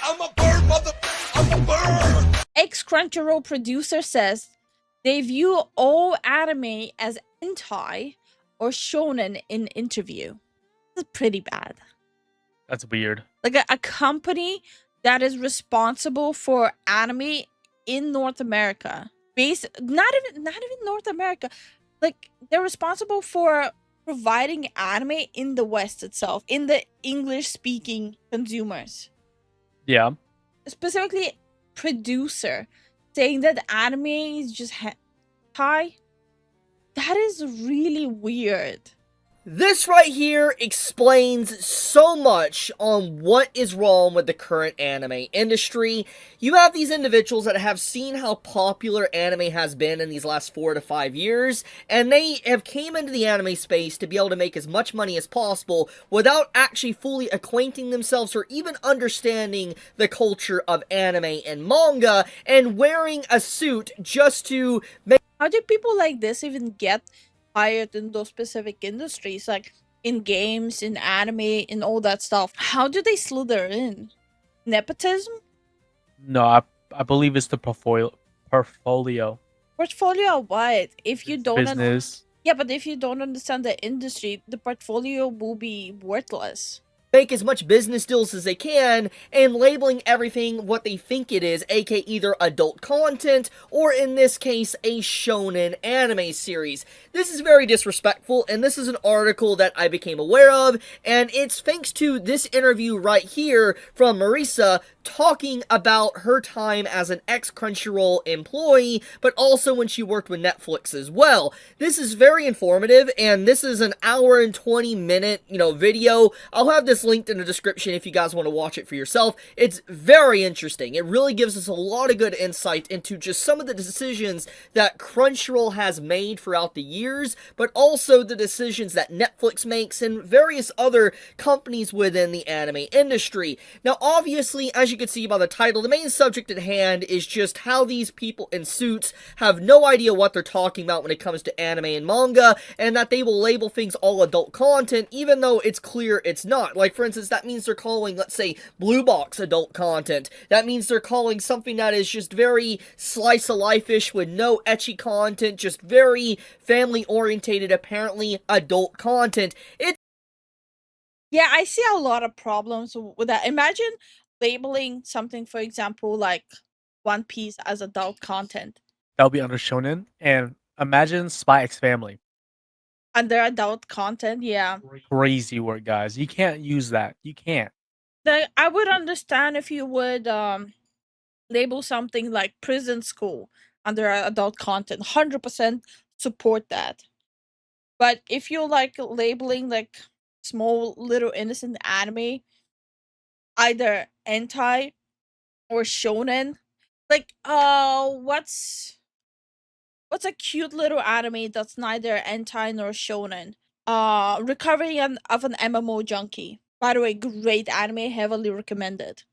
I'm a bird, mother. I'm a bird. Ex-Crunchyroll producer says they view all anime as hentai or shonen in interview. This is pretty bad. That's weird. Like a company that is responsible for anime in North America, not even North America, like they're responsible for providing anime in the West itself, in the English-speaking consumers. Yeah. Specifically, producer saying that anime is just hentai. That is really weird. This right here explains so much on what is wrong with the current anime industry. You have these individuals that have seen how popular anime has been in these last 4 to 5 years, and they have came into the anime space to be able to make as much money as possible without actually fully acquainting themselves or even understanding the culture of anime and manga, and wearing a suit just to make... How do people like this even get hired in those specific industries, like in games, in anime, in all that stuff? How do they slither in? Nepotism? No, I believe it's the portfolio. Portfolio of what? If you don't Business. yeah, but if you don't understand the industry, the portfolio will be worthless. Make as much business deals as they can, and labeling everything what they think it is, aka either adult content, or in this case, a shonen anime series. This is very disrespectful, and this is an article that I became aware of, and it's thanks to this interview right here from Marisa, talking about her time as an ex-Crunchyroll employee, but also when she worked with Netflix as well. This is very informative, and this is an hour and 20-minute, video. I'll have this linked in the description if you guys want to watch it for yourself. It's very interesting. It really gives us a lot of good insight into just some of the decisions that Crunchyroll has made throughout the years, but also the decisions that Netflix makes and various other companies within the anime industry. Now, obviously, as you can see by the title, the main subject at hand is just how these people in suits have no idea what they're talking about when it comes to anime and manga, and that they will label things all adult content, even though it's clear it's not. Like, for instance, that means they're calling, let's say, Blue Box adult content. That means they're calling something that is just very slice-of-life-ish with no ecchi content, just very family-orientated, apparently, adult content. Yeah, I see a lot of problems with that. Imagine labeling something, for example, like One Piece as adult content. That'll be under shonen. And imagine Spy X Family. Under adult content, yeah. Crazy word, guys. You can't use that. You can't. I would understand if you would label something like Prison School under adult content. 100% support that. But if you're like labeling like small little innocent anime, either hentai or shonen, like what's a cute little anime that's neither hentai nor shonen? Recovery of an MMO Junkie. By the way, great anime, heavily recommended.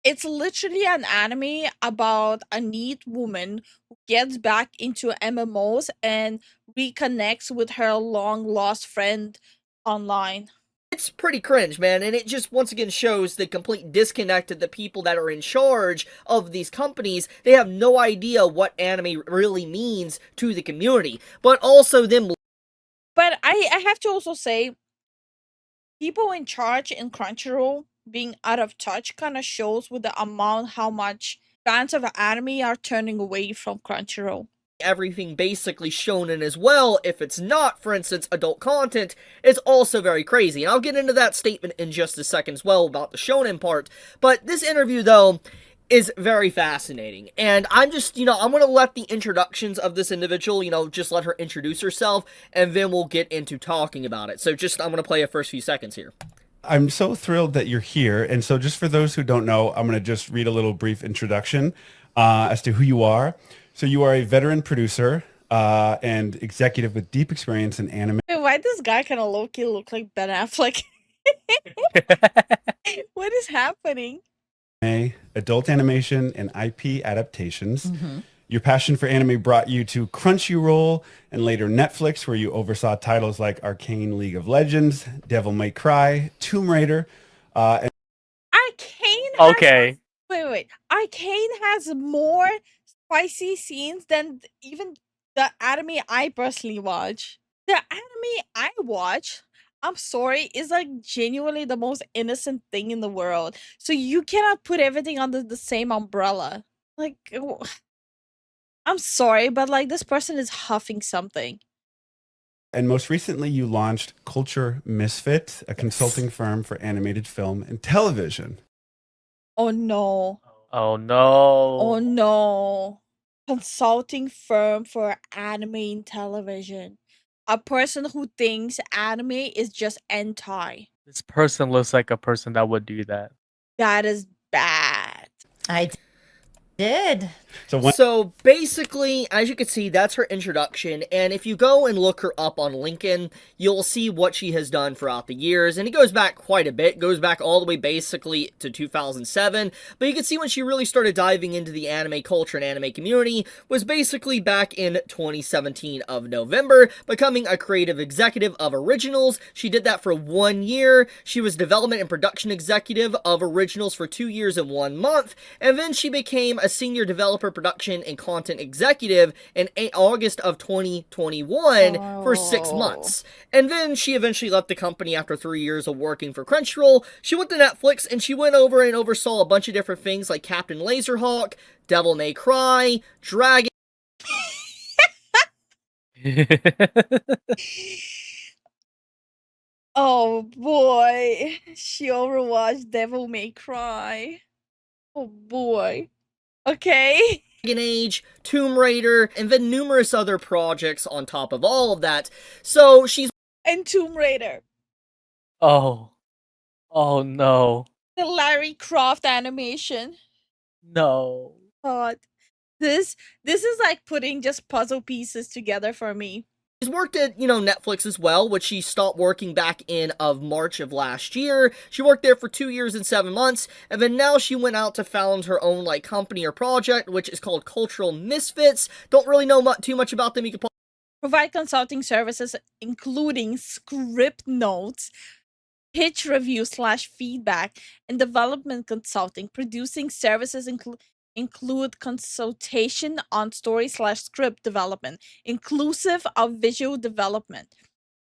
It's literally an anime about a neat woman who gets back into MMOs and reconnects with her long lost friend online. It's pretty cringe, man, and it just once again shows the complete disconnect of the people that are in charge of these companies. They have no idea what anime really means to the community, but also them. But I have to also say, people in charge in Crunchyroll being out of touch kind of shows with the amount how much fans of anime are turning away from Crunchyroll. Everything basically shonen as well, if it's not, for instance, adult content, is also very crazy. And I'll get into that statement in just a second as well about the shonen part. But this interview, though, is very fascinating. And I'm just, I'm going to let the introductions of this individual, just let her introduce herself, and then we'll get into talking about it. So I'm going to play a first few seconds here. I'm so thrilled that you're here. And so just for those who don't know, I'm going to just read a little brief introduction as to who you are. So you are a veteran producer and executive with deep experience in anime. Wait, why does guy kind of low-key look like Ben Affleck? What is happening? Adult animation and IP adaptations. Your passion for anime brought you to Crunchyroll and later Netflix, where you oversaw titles like Arcane League of Legends, Devil May Cry, Tomb Raider, and Arcane? Okay. Wait. Arcane has more spicy scenes than even the anime I personally watch. The anime I watch, I'm sorry, is like genuinely the most innocent thing in the world. So you cannot put everything under the same umbrella. Like, I'm sorry, but like this person is huffing something. And most recently, you launched Culture Misfit, a consulting firm for animated film and television. Oh no. Oh no. Oh no. Consulting firm for anime and television. A person who thinks anime is just hentai. This person looks like a person that would do that. That is bad. I did. So basically, as you can see, that's her introduction, and if you go and look her up on LinkedIn, you'll see what she has done throughout the years, and it goes back quite a bit. It goes back all the way basically to 2007, but you can see when she really started diving into the anime culture and anime community was basically back in 2017 of November, becoming a creative executive of originals. She did that for 1 year. She was development and production executive of originals for 2 years and 1 month, and then she became a senior developer, production, and content executive in August of 2021 for 6 months. And then she eventually left the company after 3 years of working for Crunchyroll. She went to Netflix and she went over and oversaw a bunch of different things like Captain Laserhawk, Devil May Cry, Dragon. Oh boy. She overwatched Devil May Cry. Oh boy. Okay. Dragon Age, Tomb Raider, and then numerous other projects on top of all of that. So she's And Tomb Raider. Oh. Oh no. The Larry Croft animation. No. God. This is like putting just puzzle pieces together for me. She's worked at, Netflix as well, which she stopped working back in of March of last year. She worked there for 2 years and 7 months, and then now she went out to found her own, company or project, which is called Cultural Misfits. Don't really know too much about them. You can Provide consulting services including script notes, pitch review / feedback, and development consulting. Producing services include consultation on story / script development, inclusive of visual development,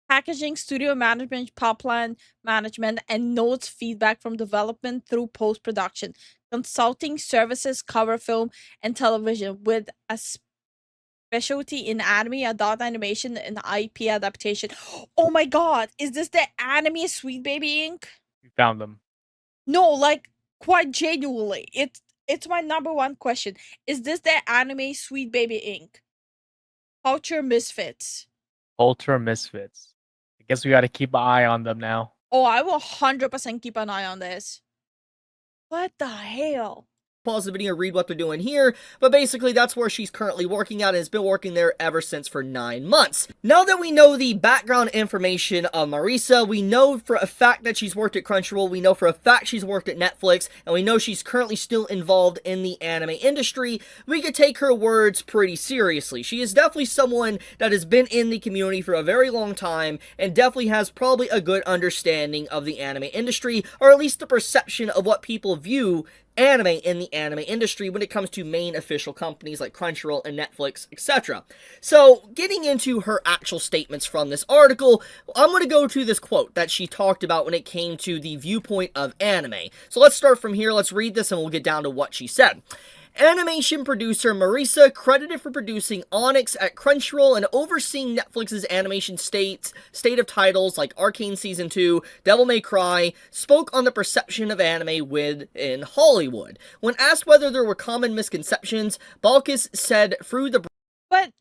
packaging, studio management, pipeline management, and notes feedback from development through post-production. Consulting services cover film and television with a specialty in anime, adult animation, and IP adaptation. Oh my god, is this the anime Sweet Baby Inc? You found them. No, like quite genuinely. It's my number one question. Is this the anime Sweet Baby Inc? Culture Misfits. Ultra Misfits. I guess we gotta keep an eye on them now. Oh, I will 100% keep an eye on this. What the hell? pause the video and read what they're doing here, but basically that's where she's currently working at and has been working there ever since for 9 months. Now that we know the background information of Marisa, we know for a fact that she's worked at Crunchyroll, we know for a fact she's worked at Netflix, and we know she's currently still involved in the anime industry, we could take her words pretty seriously. She is definitely someone that has been in the community for a very long time, and definitely has probably a good understanding of the anime industry, or at least the perception of what people view anime in the anime industry when it comes to main official companies like Crunchyroll and Netflix, etc. So, getting into her actual statements from this article, I'm going to go to this quote that she talked about when it came to the viewpoint of anime. So let's start from here, let's read this and we'll get down to what she said. Animation producer Marisa, credited for producing Onyx at Crunchyroll and overseeing Netflix's animation state of titles like Arcane Season 2, Devil May Cry, spoke on the perception of anime within Hollywood. When asked whether there were common misconceptions, Balkis said through the... But,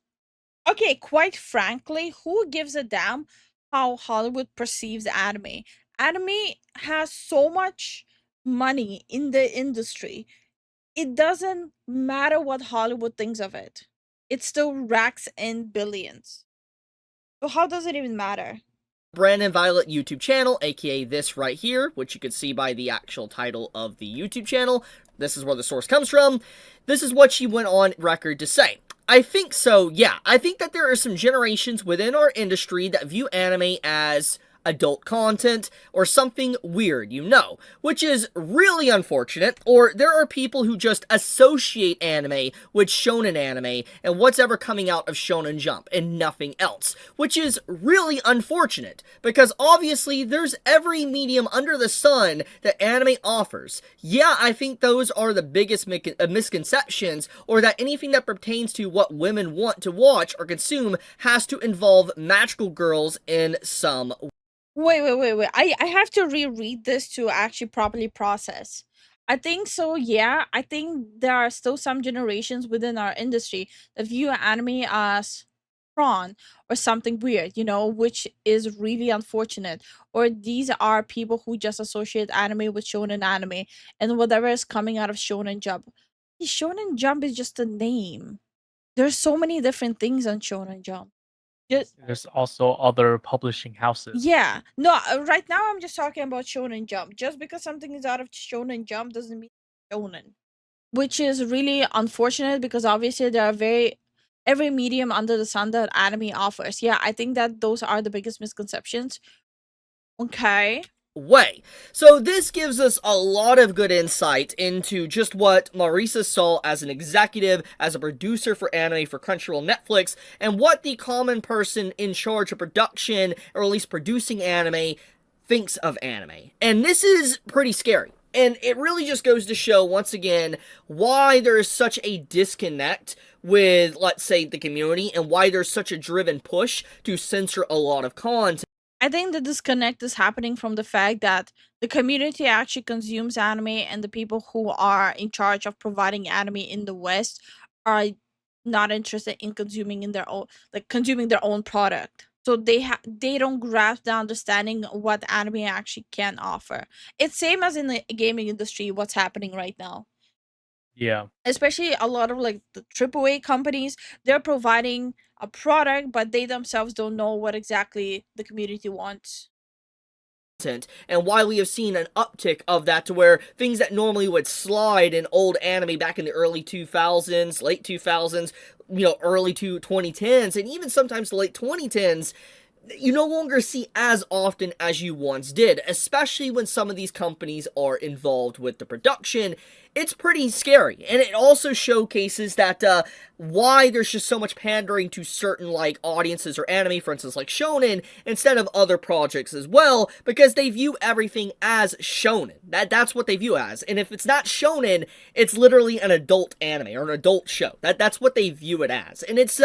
okay, quite frankly, who gives a damn how Hollywood perceives anime? Anime has so much money in the industry. It doesn't matter what Hollywood thinks of it. It still racks in billions. So how does it even matter? Brandon Violet YouTube channel, aka this right here, which you can see by the actual title of the YouTube channel. This is where the source comes from. This is what she went on record to say. I think so, yeah. I think that there are some generations within our industry that view anime as adult content or something weird, which is really unfortunate. Or there are people who just associate anime with shonen anime and what's ever coming out of Shonen Jump and nothing else, which is really unfortunate because obviously there's every medium under the sun that anime offers. Yeah, I think those are the biggest misconceptions, or that anything that pertains to what women want to watch or consume has to involve magical girls in some way. Wait. I have to reread this to actually properly process. I think so, yeah. I think there are still some generations within our industry that view anime as prawn or something weird, which is really unfortunate. Or these are people who just associate anime with shonen anime and whatever is coming out of Shonen Jump. Shonen Jump is just a name. There's so many different things on Shonen Jump. Just There's also other publishing houses. yeah. No, right now I'm just talking about Shonen Jump. Just because something is out of Shonen Jump doesn't mean shonen. Which is really unfortunate because obviously there are every medium under the sun that anime offers. Yeah, I think that those are the biggest misconceptions. Okay. Way. So this gives us a lot of good insight into just what Marisa saw as an executive, as a producer for anime for Crunchyroll Netflix, and what the common person in charge of production, or at least producing anime, thinks of anime. And this is pretty scary. And it really just goes to show, once again, why there is such a disconnect with, let's say, the community, and why there's such a driven push to censor a lot of content. I think the disconnect is happening from the fact that the community actually consumes anime, and the people who are in charge of providing anime in the West are not interested in consuming their own product. So they don't grasp the understanding of what anime actually can offer. It's same as in the gaming industry, what's happening right now. Yeah. Especially a lot of the AAA companies, they're providing a product, but they themselves don't know what exactly the community wants. And why we have seen an uptick of that, to where things that normally would slide in old anime back in the early 2000s, late 2000s, early to 2010s, and even sometimes the late 2010s, you no longer see as often as you once did, especially when some of these companies are involved with the production. It's pretty scary, and it also showcases that why there's just so much pandering to certain audiences or anime, for instance, like shonen, instead of other projects as well, because they view everything as shonen. That's what they view as, and if it's not shonen, it's literally an adult anime or an adult show. That's what they view it as, and it's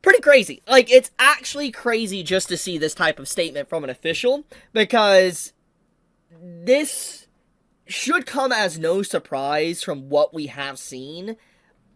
pretty crazy. It's actually crazy just to see this type of statement from an official, because this should come as no surprise from what we have seen,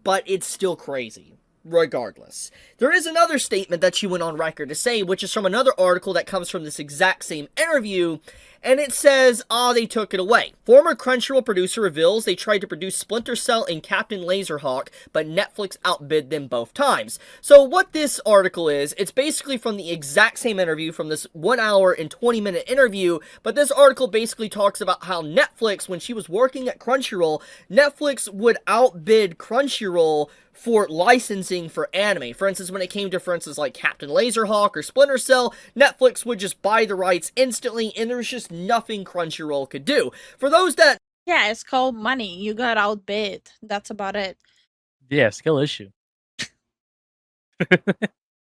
but it's still crazy, regardless. There is another statement that she went on record to say, which is from another article that comes from this exact same interview, and it says, they took it away. Former Crunchyroll producer reveals they tried to produce Splinter Cell and Captain Laserhawk, but Netflix outbid them both times. So what this article is, it's basically from the exact same interview, from this 1 hour and 20-minute interview, but this article basically talks about how Netflix, when she was working at Crunchyroll, Netflix would outbid Crunchyroll for licensing for anime. For instance, when it came to, like Captain Laserhawk or Splinter Cell, Netflix would just buy the rights instantly, and there was just nothing Crunchyroll could do. For those that... Yeah, it's called money. You got outbid. That's about it. Yeah, skill issue.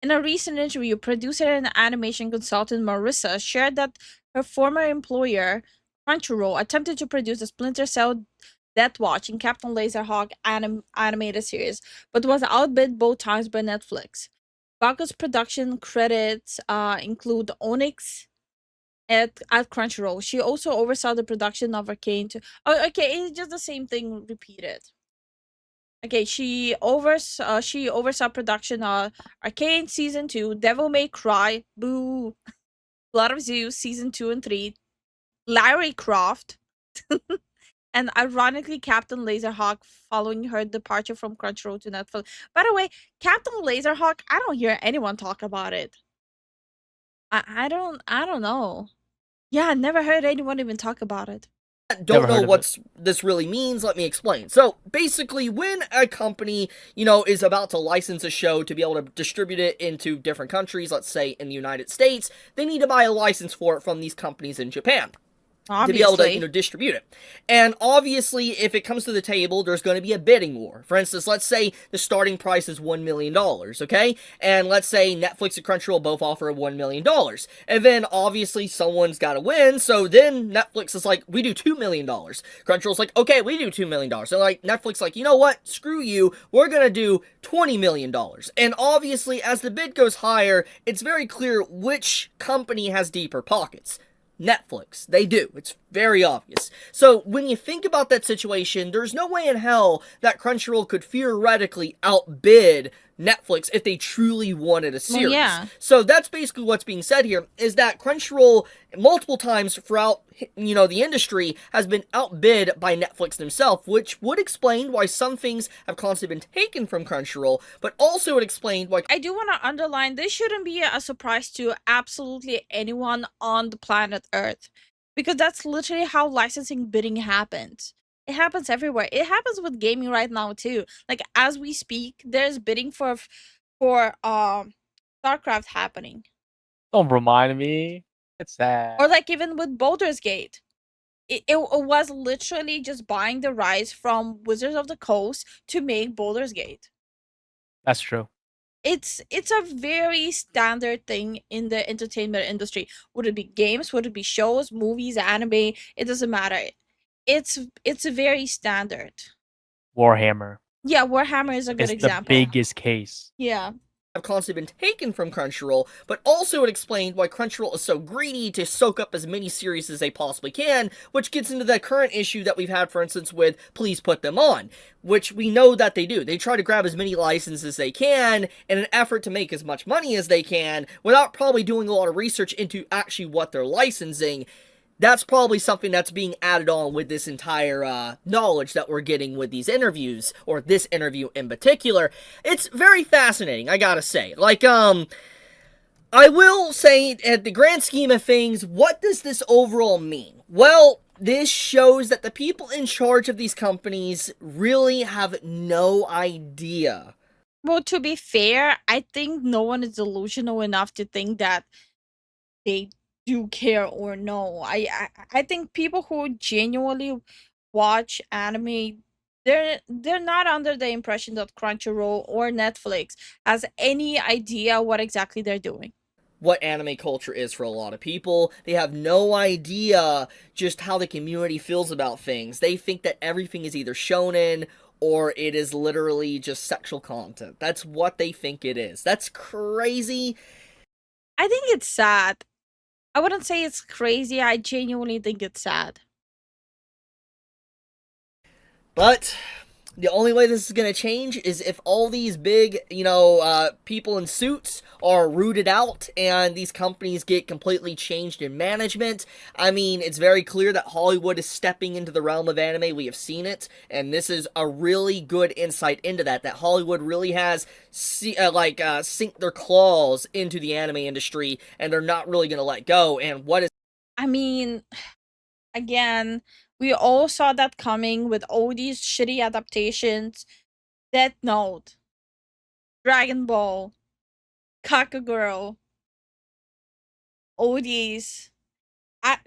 In a recent interview, producer and animation consultant Marissa shared that her former employer, Crunchyroll, attempted to produce a Splinter Cell, Death Watch, and Captain Laserhawk animated series, but was outbid both times by Netflix. Baku's production credits include Onyx at Crunchyroll. She also oversaw the production of Arcane. Oh, okay, it's just the same thing repeated. Okay, she oversaw production of Arcane Season 2, Devil May Cry, Boo, Blood of Zeus Season 2 and 3, Larry Croft, and ironically Captain Laserhawk following her departure from Crunchyroll to Netflix. By the way, Captain Laserhawk, I don't hear anyone talk about it. I don't know. Yeah, I never heard anyone even talk about it. don't Never know heard of what this really means, let me explain. So basically, when a company, is about to license a show to be able to distribute it into different countries, let's say in the United States, they need to buy a license for it from these companies in Japan to be able to, distribute it. And obviously, if it comes to the table, there's going to be a bidding war. For instance, let's say the starting price is $1 million, okay? And let's say Netflix and Crunchyroll both offer $1 million. And then, obviously, someone's got to win, so then Netflix is like, we do $2 million. Crunchyroll's like, okay, we do $2 million. So, like, Netflix like, you know what? Screw you. We're going to do $20 million. And obviously, as the bid goes higher, it's very clear which company has deeper pockets. Netflix. They do. It's very obvious. So when you think about that situation, there's no way in hell that Crunchyroll could theoretically outbid Netflix if they truly wanted a series. Well, yeah. So that's basically what's being said here, is that Crunchyroll multiple times throughout, the industry has been outbid by Netflix themselves, which would explain why some things have constantly been taken from Crunchyroll, but also would explain why... I do want to underline, this shouldn't be a surprise to absolutely anyone on the planet Earth, because that's literally how licensing bidding happens. It happens everywhere. It happens with gaming right now too. Like, as we speak, there's bidding for StarCraft happening. Don't remind me. It's sad. Or like even with Baldur's Gate. It was literally just buying the rights from Wizards of the Coast to make Baldur's Gate. That's true. It's a very standard thing in the entertainment industry. Would it be games? Would it be shows, movies, anime? It doesn't matter. It's a very standard. Warhammer. Yeah, Warhammer is a good It's example. the biggest case. Yeah. have constantly been taken from Crunchyroll, but also it explained why Crunchyroll is so greedy to soak up as many series as they possibly can, which gets into the current issue that we've had, for instance, with Please Put Them On, which we know that they do. They try to grab as many licenses as they can in an effort to make as much money as they can without probably doing a lot of research into actually what they're licensing. That's probably something that's being added on with this entire knowledge that we're getting with these interviews, or this interview in particular. It's very fascinating, I gotta say. Like, I will say, at the grand scheme of things, what does this overall mean? Well, this shows that the people in charge of these companies really have no idea. Well, to be fair, I think no one is delusional enough to think that they do care or no. I think people who genuinely watch anime, they're not under the impression that Crunchyroll or Netflix has any idea what exactly they're doing. What anime culture is for a lot of people. They have no idea just how the community feels about things. They think that everything is either shonen or it is literally just sexual content. That's what they think it is. That's crazy. I think it's sad. I wouldn't say it's crazy. I genuinely think it's sad. But the only way this is going to change is if all these big, people in suits are rooted out and these companies get completely changed in management. I mean, it's very clear that Hollywood is stepping into the realm of anime. We have seen it, and this is a really good insight into that Hollywood really has sink their claws into the anime industry, and they're not really going to let go. And what is... I mean, again, we all saw that coming with all these shitty adaptations. Death Note, Dragon Ball, Kakagurl, all these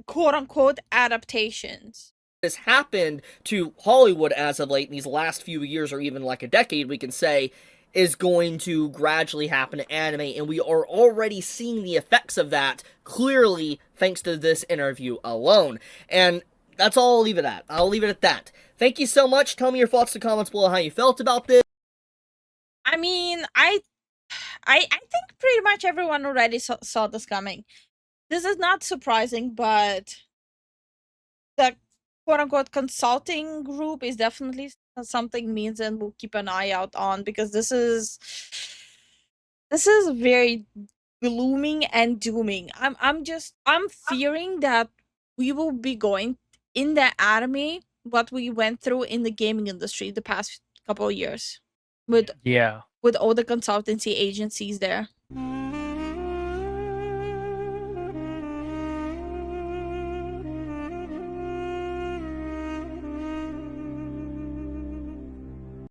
quote-unquote adaptations. This happened to Hollywood as of late in these last few years, or even like a decade, we can say, is going to gradually happen to anime, and we are already seeing the effects of that clearly thanks to this interview alone. And that's all I'll leave it at. I'll leave it at that. Thank you so much. Tell me your thoughts in the comments below, how you felt about this. I mean, I think pretty much everyone already saw this coming. This is not surprising, but the quote-unquote consulting group is definitely something means and we'll keep an eye out on, because this is very glooming and dooming. I'm fearing that we will be going in the anime what we went through in the gaming industry the past couple of years with all the consultancy agencies there.